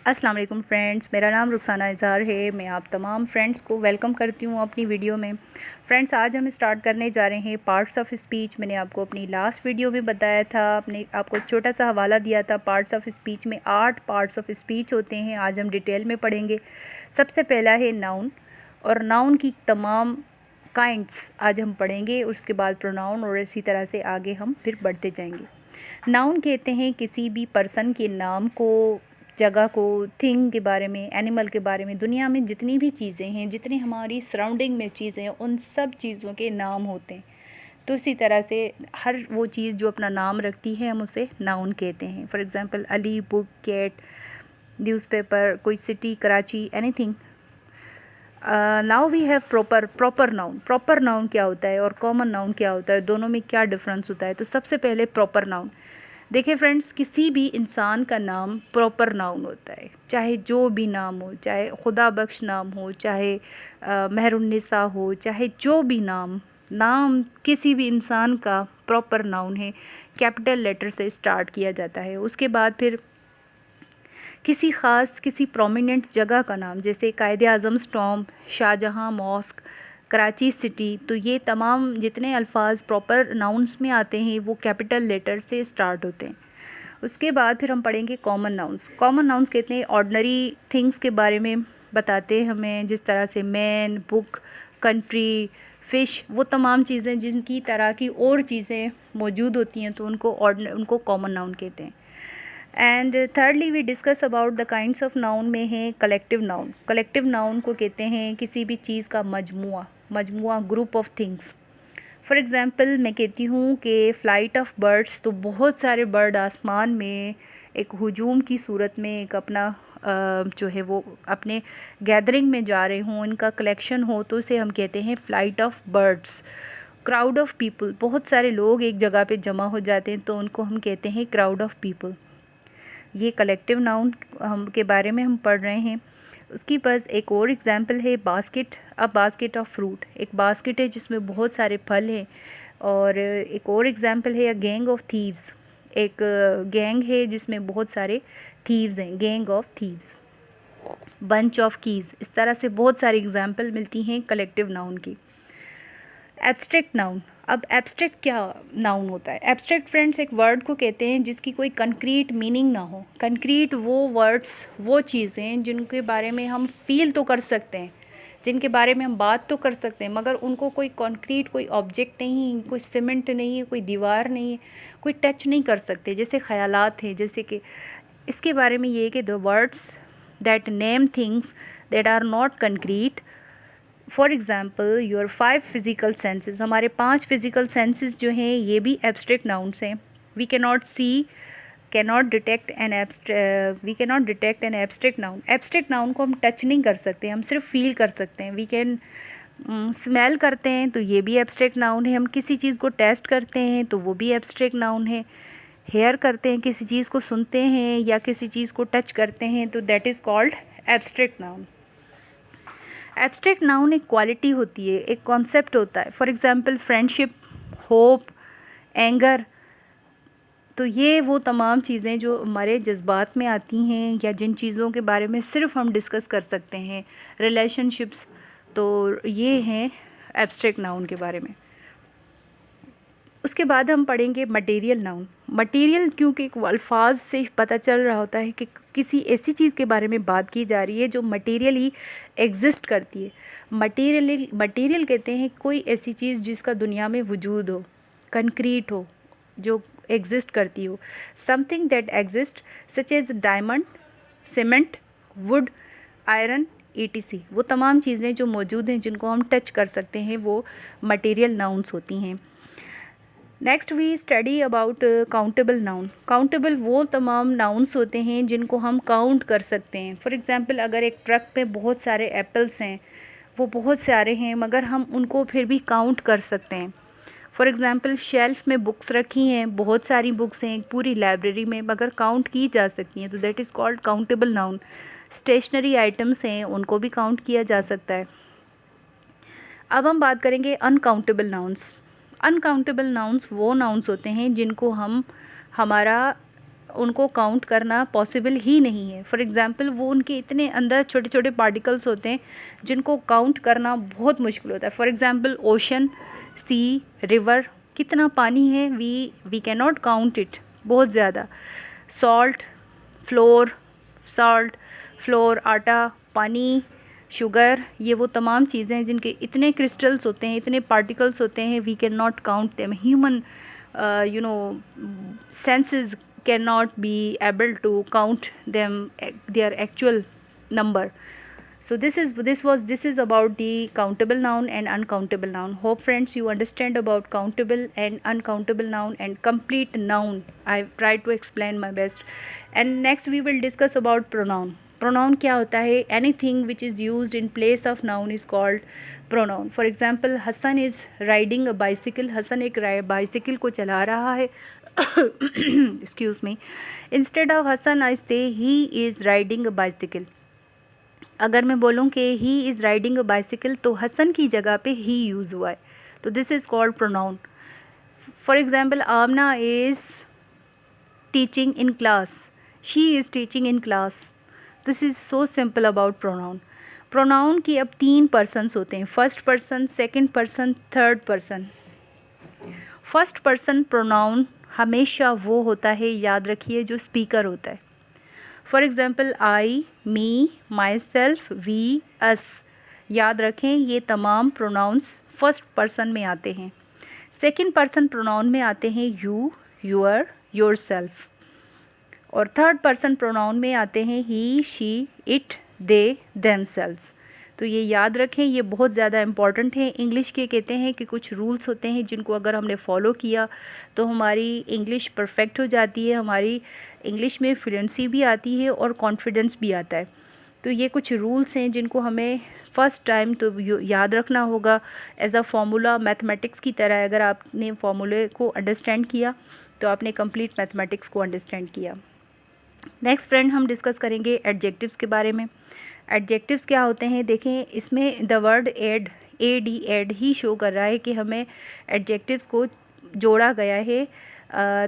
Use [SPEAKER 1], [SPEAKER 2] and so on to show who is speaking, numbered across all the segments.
[SPEAKER 1] अस्सलाम वालेकुम फ्रेंड्स, मेरा नाम रुखसाना इज़हार है। मैं आप तमाम फ्रेंड्स को वेलकम करती हूँ अपनी वीडियो में। फ्रेंड्स, आज हम स्टार्ट करने जा रहे हैं पार्ट्स ऑफ स्पीच। मैंने आपको अपनी लास्ट वीडियो में बताया था, आपको एक छोटा सा हवाला दिया था। पार्ट्स ऑफ स्पीच में 8 पार्ट्स ऑफ स्पीच होते हैं। आज हम डिटेल में पढ़ेंगे। सबसे पहला है नाउन, और नाउन की तमाम काइंड्स आज हम पढ़ेंगे। उसके बाद प्रोनाउन, और इसी तरह से आगे हम फिर बढ़ते जाएंगे। नाउन कहते हैं किसी भी पर्सन के नाम को, जगह को, थिंग के बारे में, एनिमल के बारे में, दुनिया में जितनी भी चीज़ें हैं, जितनी हमारी सराउंडिंग में चीज़ें हैं, उन सब चीज़ों के नाम होते हैं। तो इसी तरह से हर वो चीज़ जो अपना नाम रखती है हम उसे नाउन कहते हैं। For example Ali, book, cat, newspaper, कोई city, Karachi, anything. Now we have proper noun. Proper noun क्या होता है और कॉमन नाउन क्या होता है, दोनों में क्या डिफरेंस होता है? तो सबसे पहले प्रॉपर नाउन देखिए फ्रेंड्स, किसी भी इंसान का नाम प्रॉपर नाउन होता है। चाहे जो भी नाम हो, चाहे खुदा बख्श नाम हो, चाहे मेहरुन्निसा हो, चाहे जो भी नाम किसी भी इंसान का प्रॉपर नाउन है। कैपिटल लेटर से स्टार्ट किया जाता है। उसके बाद फिर किसी ख़ास, किसी प्रोमिनेंट जगह का नाम, जैसे कायदे आज़म स्टॉम्प, शाहजहाँ मॉस्क, कराची सिटी। तो ये तमाम जितने अल्फाज प्रॉपर नाउन्स में आते हैं वो कैपिटल लेटर से स्टार्ट होते हैं। उसके बाद फिर हम पढ़ेंगे कॉमन नाउन्स। कॉमन नाउन्स कहते हैं ऑर्डिनरी थिंग्स के बारे में बताते हैं हमें, जिस तरह से मैन, बुक, कंट्री, फ़िश, वो तमाम चीज़ें जिनकी तरह की और चीज़ें मौजूद होती हैं, तो उनको कॉमन नाउन कहते हैं। And thirdly we discuss about the kinds of noun में है कलेक्टिव नाउन। कलेक्टिव नाउन को कहते हैं किसी भी चीज़ का मजमुआ, group of things. For example मैं कहती हूँ कि फ़्लाइट ऑफ बर्ड्स, तो बहुत सारे बर्ड आसमान में एक हुजूम की सूरत में एक अपना जो है वो अपने गैदरिंग में जा रहे हों, इनका कलेक्शन हो, तो उसे हम कहते हैं flight of birds. Crowd of people, बहुत सारे लोग एक जगह पे जमा हो जाते हैं, तो उनको हम कहते हैं क्राउड ऑफ पीपल। ये कलेक्टिव नाउन हम के बारे में हम पढ़ रहे हैं। उसकी बस एक और एग्ज़ाम्पल है बास्केट। अब बास्केट ऑफ फ्रूट, एक बास्केट है जिसमें बहुत सारे फल हैं। और एक और एग्ज़ाम्पल है अ गैंग ऑफ थीव्स। एक गैंग है जिसमें बहुत सारे थीव्स हैं, gang of thieves. Bunch of keys, इस तरह से बहुत सारी एग्ज़ाम्पल मिलती हैं कलेक्टिव नाउन की। Abstract noun. अब एब्स्ट्रैक्ट क्या नाउन होता है? एब्स्ट्रैक्ट फ्रेंड्स एक वर्ड को कहते हैं जिसकी कोई कंक्रीट मीनिंग ना हो। कंक्रीट वो वर्ड्स, वो चीज़ें जिनके बारे में हम फील तो कर सकते हैं, जिनके बारे में हम बात तो कर सकते हैं, मगर उनको कोई कंक्रीट, कोई ऑब्जेक्ट नहीं, कोई सीमेंट नहीं है, कोई दीवार नहीं है, कोई टच नहीं कर सकते। जैसे ख़यालात हैं, जैसे कि इसके बारे में ये है कि the words that name things that are not concrete. For example your 5 physical senses, हमारे 5 फिज़िकल सेंसेस जो हैं ये भी एब्स्ट्रैक्ट नाउन्स हैं। We cannot see, cannot detect an abstract noun. Abstract noun को हम टच नहीं कर सकते, हम सिर्फ फील कर सकते हैं। वी कैन स्मेल करते हैं, तो ये भी एब्स्ट्रैक्ट नाउन है। हम किसी चीज़ को टेस्ट करते हैं तो वो भी एब्स्ट्रैक्ट नाउन है। हेयर करते हैं, किसी चीज़ को सुनते हैं या किसी चीज़ को टच करते हैं, तो that is called abstract noun. Abstract noun एक क्वालिटी होती है, एक कॉन्सेप्ट होता है। For example friendship, hope, anger. तो ये वो तमाम चीज़ें जो हमारे जज्बात में आती हैं या जिन चीज़ों के बारे में सिर्फ हम डिस्कस कर सकते हैं, रिलेशनशिप्स, तो ये हैं एब्स्ट्रैक्ट नाउन के बारे में। उसके बाद हम पढ़ेंगे मटेरियल नाउन। मटेरियल, क्योंकि एक अल्फाज से पता चल रहा होता है कि किसी ऐसी चीज़ के बारे में बात की जा रही है जो मटेरियली एग्जिस्ट करती है। मटेरियल कहते हैं कोई ऐसी चीज़ जिसका दुनिया में वजूद हो, कंक्रीट हो, जो एग्जिस्ट करती हो। Something that exist such as diamond, cement, wood, iron, etc। वो तमाम चीज़ें जो मौजूद हैं, जिनको हम टच कर सकते हैं, वो मटेरियल नाउन्स होती हैं। Next we study about countable noun. Countable वो तमाम नाउन्स होते हैं जिनको हम काउंट कर सकते हैं। फॉर एग्ज़ाम्पल अगर एक ट्रक पे बहुत सारे एप्पल्स हैं, वो बहुत सारे हैं, मगर हम उनको फिर भी काउंट कर सकते हैं। फॉर एग्ज़ाम्पल शेल्फ़ में बुक्स रखी हैं, बहुत सारी बुक्स हैं एक पूरी लाइब्रेरी में, मगर काउंट की जा सकती हैं, तो that is called countable noun. Stationery items हैं, उनको भी काउंट किया जा सकता है। अब हम बात करेंगे अनकाउंटेबल नाउन्स। अनकाउंटेबल नाउन्स वो नाउन्स होते हैं जिनको हम हमारा उनको काउंट करना पॉसिबल ही नहीं है। फॉर एग्ज़ाम्पल वो उनके इतने अंदर छोटे छोटे पार्टिकल्स होते हैं जिनको काउंट करना बहुत मुश्किल होता है। For example ocean, sea, river, कितना पानी है, we can not count it, बहुत ज़्यादा। सॉल्ट, फ्लोर, आटा, पानी, शुगर, ये वो तमाम चीज़ें हैं जिनके इतने क्रिस्टल्स होते हैं, इतने पार्टिकल्स होते हैं, we can not count them. Human senses cannot be able to count them, their actual number. So this is about the countable noun and uncountable noun. Hope friends you understand about countable and uncountable noun and complete noun. I tried to explain my best. And next we will discuss about pronoun. Pronoun क्या होता है? Anything which is used in place of noun is called pronoun. For example, Hassan is riding a bicycle. Hasan एक bicycle को चला रहा है। Excuse me. Instead of Hassan I say he is riding a bicycle. अगर मैं बोलूँ कि he is riding a bicycle तो हसन की जगह पे he यूज़ हुआ है, तो this is called pronoun. For example, Amna is teaching in class. She is teaching in class. This is so simple about pronoun. Pronoun की अब 3 persons होते हैं, first person, second person, third person. First person pronoun हमेशा वो होता है, याद रखिए, जो स्पीकर होता है। For example I, me, myself, we, us, याद रखें ये तमाम प्रोनाउंस फर्स्ट पर्सन में आते हैं। सेकंड पर्सन प्रोनाउन में आते हैं यू, योर, योर सेल्फ, और थर्ड पर्सन प्रोनाउन में आते हैं ही, शी, इट, दे, देमसेल्व्स। तो ये याद रखें, ये बहुत ज़्यादा इम्पॉर्टेंट है। इंग्लिश के कहते हैं कि कुछ रूल्स होते हैं जिनको अगर हमने फॉलो किया तो हमारी इंग्लिश परफेक्ट हो जाती है, हमारी इंग्लिश में फ्लुएंसी भी आती है और कॉन्फिडेंस भी आता है। तो ये कुछ रूल्स हैं जिनको हमें फ़र्स्ट टाइम तो याद रखना होगा एज अ फार्मूला, मैथमेटिक्स की तरह। अगर आपने फार्मूले को अंडरस्टैंड किया तो आपने कंप्लीट मैथमेटिक्स को अंडरस्टैंड किया। नेक्स्ट फ्रेंड हम डिस्कस करेंगे एडजेक्टिव्स के बारे में। एडजेक्टिव्स क्या होते हैं? देखें, इसमें द वर्ड एड, एड ही शो कर रहा है कि हमें एडजेक्टिव्स को जोड़ा गया है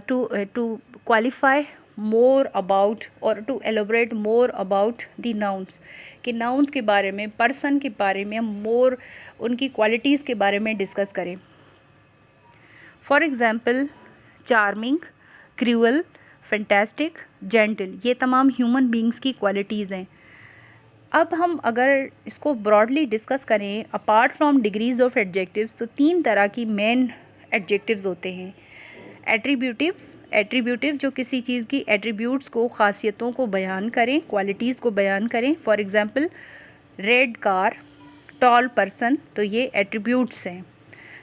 [SPEAKER 1] टू क्वालिफाई मोर अबाउट और to elaborate more about the nouns, कि नाउन्स के बारे में, पर्सन के बारे में हम मोर उनकी क्वालिटीज़ के बारे में डिस्कस करें। For example, charming, cruel, fantastic, gentle, ये तमाम ह्यूमन बींग्स की क्वालिटीज़ हैं। अब हम अगर इसको ब्रॉडली डिस्कस करें apart from degrees of adjectives, तो 3 तरह की मेन एडजेक्टिव्स होते हैं। एट्रीब्यूटिव जो किसी चीज़ की एट्रीब्यूट्स को, ख़ासियतों को बयान करें, क्वालिटीज़ को बयान करें। For example, red car, tall person, तो ये एट्रीब्यूट्स हैं।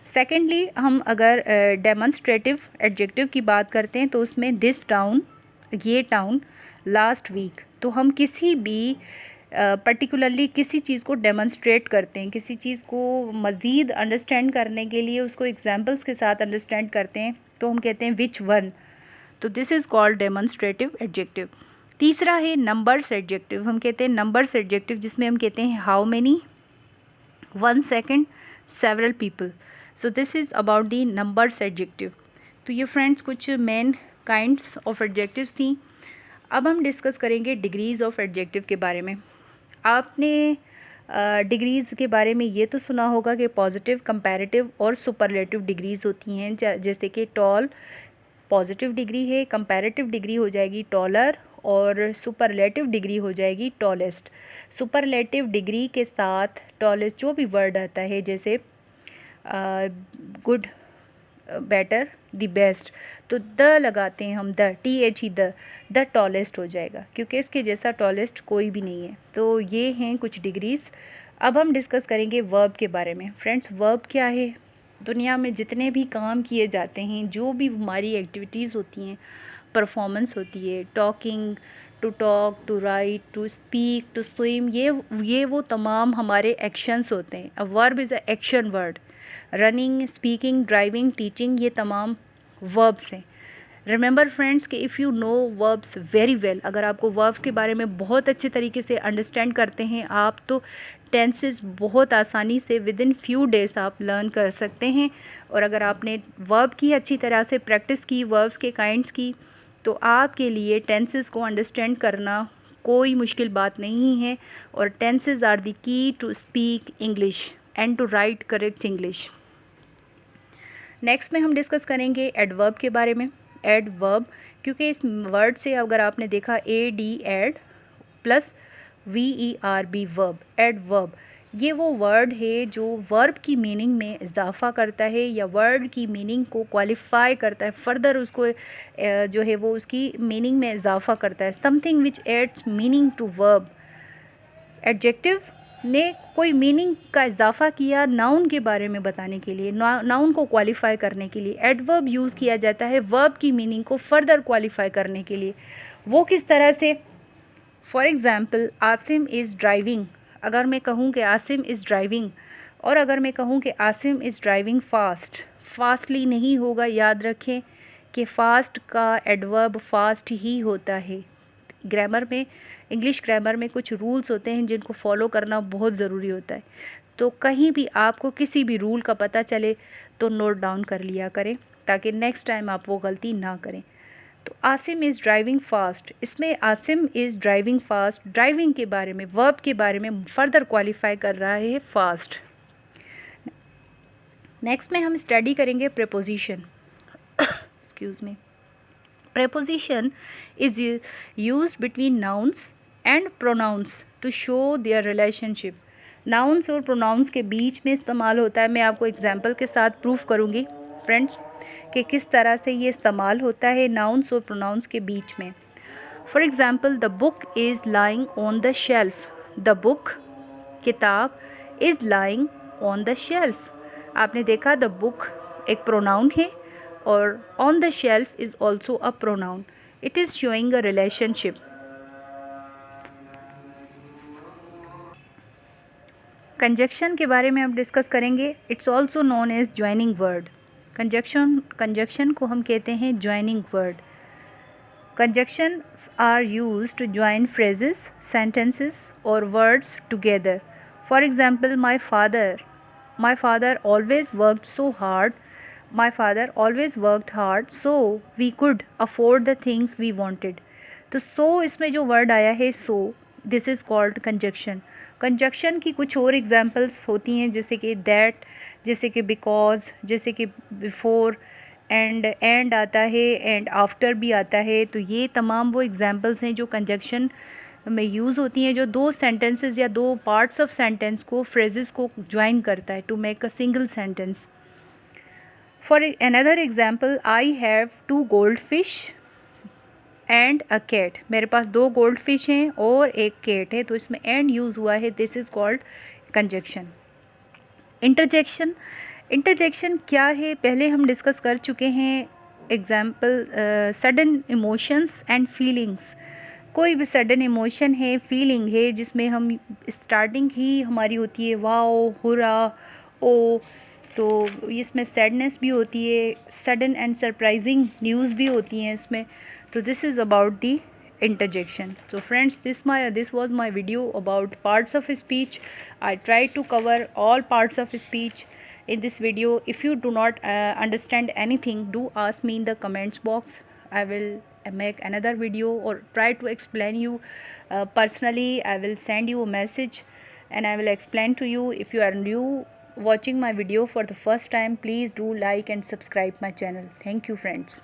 [SPEAKER 1] सेकेंडली, हम अगर डेमोन्स्ट्रेटिव एडजेक्टिव की बात करते हैं तो उसमें दिस टाउन, ये टाउन, लास्ट वीक, तो हम किसी भी पर्टिकुलरली किसी चीज़ को डेमोन्स्ट्रेट करते हैं, किसी चीज़ को मज़ीद अंडरस्टैंड करने के लिए उसको एग्जांपल्स के साथ अंडरस्टैंड करते हैं, तो हम कहते हैं विच वन, तो this is called demonstrative adjective. तीसरा है नंबर्स एडजेक्टिव। हम कहते हैं नंबर्स एडजेक्टिव जिसमें हम कहते हैं how many, 1 second, several people, so this is about the numbers adjective. तो ये फ्रेंड्स कुछ मेन काइंड्स ऑफ एडजेक्टिव्स थी। अब हम डिस्कस करेंगे डिग्रीज़ ऑफ एडजेक्टिव के बारे में। आपने डिग्रीज़ के बारे में ये तो सुना होगा कि पॉजिटिव, कंपैरेटिव और सुपरलेटिव डिग्रीज़ होती हैं। जैसे कि टॉल पॉजिटिव डिग्री है, कंपैरेटिव डिग्री हो जाएगी टॉलर और सुपरलेटिव डिग्री हो जाएगी टॉलेस्ट। सुपरलेटिव डिग्री के साथ टॉलेस्ट जो भी वर्ड आता है, जैसे गुड, बेटर, द बेस्ट, तो द लगाते हैं हम, द, THE, द टॉलेस्ट हो जाएगा, क्योंकि इसके जैसा टॉलेस्ट कोई भी नहीं है। तो ये हैं कुछ डिग्रीज़। अब हम डिस्कस करेंगे वर्ब के बारे में। फ्रेंड्स, वर्ब क्या है? दुनिया में जितने भी काम किए जाते हैं, जो भी हमारी एक्टिविटीज़ होती हैं, परफॉर्मेंस होती है, talking, to talk, to write, to speak, to swim, ये वो तमाम हमारे एक्शंस होते हैं। A verb is a action word. Running, speaking, driving, teaching, ये तमाम वर्ब्स हैं। रिमेंबर फ्रेंड्स कि if you know verbs very well, अगर आपको वर्ब्स के बारे में बहुत अच्छे तरीके से अंडरस्टैंड करते हैं आप, तो टेंसेस बहुत आसानी से विद इन फ्यू डेज़ आप लर्न कर सकते हैं। और अगर आपने वर्ब की अच्छी तरह से प्रैक्टिस की, वर्ब्स के काइंड्स की, तो आपके लिए टेंसेस को अंडरस्टैंड करना कोई मुश्किल बात नहीं है, और tenses are the key to speak English and to write correct English. Next में हम डिस्कस करेंगे एडवर्ब के बारे में। एडवर्ब, क्योंकि इस वर्ड से अगर आपने देखा AD ad plus VERB verb, adverb, ये वो वर्ड है जो वर्ब की मीनिंग में इजाफा करता है या वर्ड की मीनिंग को क्वालिफाई करता है, फर्दर उसको जो है वो उसकी मीनिंग में इजाफा करता है। Something which aids meaning to verb. Adjective ने कोई मीनिंग का इजाफा किया नाउन के बारे में बताने के लिए, नाउन को क्वालिफाई करने के लिए। एडवर्ब यूज़ किया जाता है वर्ब की मीनिंग को फर्दर क्वालिफाई करने के लिए। वो किस तरह से? For example, Asim is driving. अगर मैं कहूँ कि आसिम इज़ ड्राइविंग, और अगर मैं कहूँ कि Asim is driving fast, fastly नहीं होगा। याद रखें कि फ़ास्ट का एडवर्ब फास्ट ही होता है। ग्रामर में, इंग्लिश ग्रामर में कुछ रूल्स होते हैं जिनको फॉलो करना बहुत ज़रूरी होता है। तो कहीं भी आपको किसी भी रूल का पता चले तो नोट डाउन कर लिया करें, ताकि नेक्स्ट टाइम आप वो गलती ना करें। तो आसिम इज़ ड्राइविंग फास्ट, इसमें Asim is driving fast driving के बारे में, वर्ब के बारे में फर्दर क्वालिफाई कर रहा है फास्ट। नेक्स्ट में हम स्टडी करेंगे preposition. Excuse me. Preposition is used between nouns and pronouns to show their relationship. Nouns और pronouns के बीच में इस्तेमाल होता है। मैं आपको एग्जाम्पल के साथ प्रूफ करूँगी फ्रेंड्स कि किस तरह से ये इस्तेमाल होता है nouns और pronouns के बीच में। For example, the book is lying on the shelf. The book, किताब, is lying on the shelf. आपने देखा द बुक एक प्रोनाउन है और on the shelf is also a pronoun. It is showing a relationship. Conjunction के बारे में हम डिस्कस करेंगे। It's also known as joining word. Conjunction को हम कहते हैं joining word. Conjunction are use to join phrases, sentences और words together. For example, my father always worked so hard. My father always worked hard so we could afford the things we wanted. तो so इसमें जो word आया है so, this is called conjunction. Conjunction की कुछ और examples होती हैं, जैसे कि that, जैसे कि because, जैसे कि before, and आता है, and after भी आता है। तो ये तमाम वो एग्जांपल्स हैं जो कंजक्शन में यूज़ होती हैं, जो दो सेंटेंसेस या दो पार्ट्स ऑफ सेंटेंस को, फ्रेजेस को ज्वाइन करता है to make a single sentence. For another example, I have 2 goldfish and a cat. मेरे पास 2 गोल्ड फिश हैं और एक कैट है, तो इसमें एंड यूज़ हुआ है। This is called conjunction. Interjection क्या है पहले हम डिस्कस कर चुके हैं। Example, sudden emotions and feelings. कोई भी सडन इमोशन है, फीलिंग है, जिसमें हम स्टार्टिंग ही हमारी होती है वाओ, हुरा, ओ, तो इसमें सैडनेस भी होती है, सडन एंड सरप्राइजिंग न्यूज़ भी होती हैं इसमें। तो this is about the interjection. So friends, this was my video about parts of speech. I try to cover all parts of speech in this video. If you do not understand anything, do ask me in the comments box. I will make another video or try to explain you personally. I will send you a message and I will explain to you. If you are new watching my video for the first time, please do like and subscribe my channel. Thank you friends.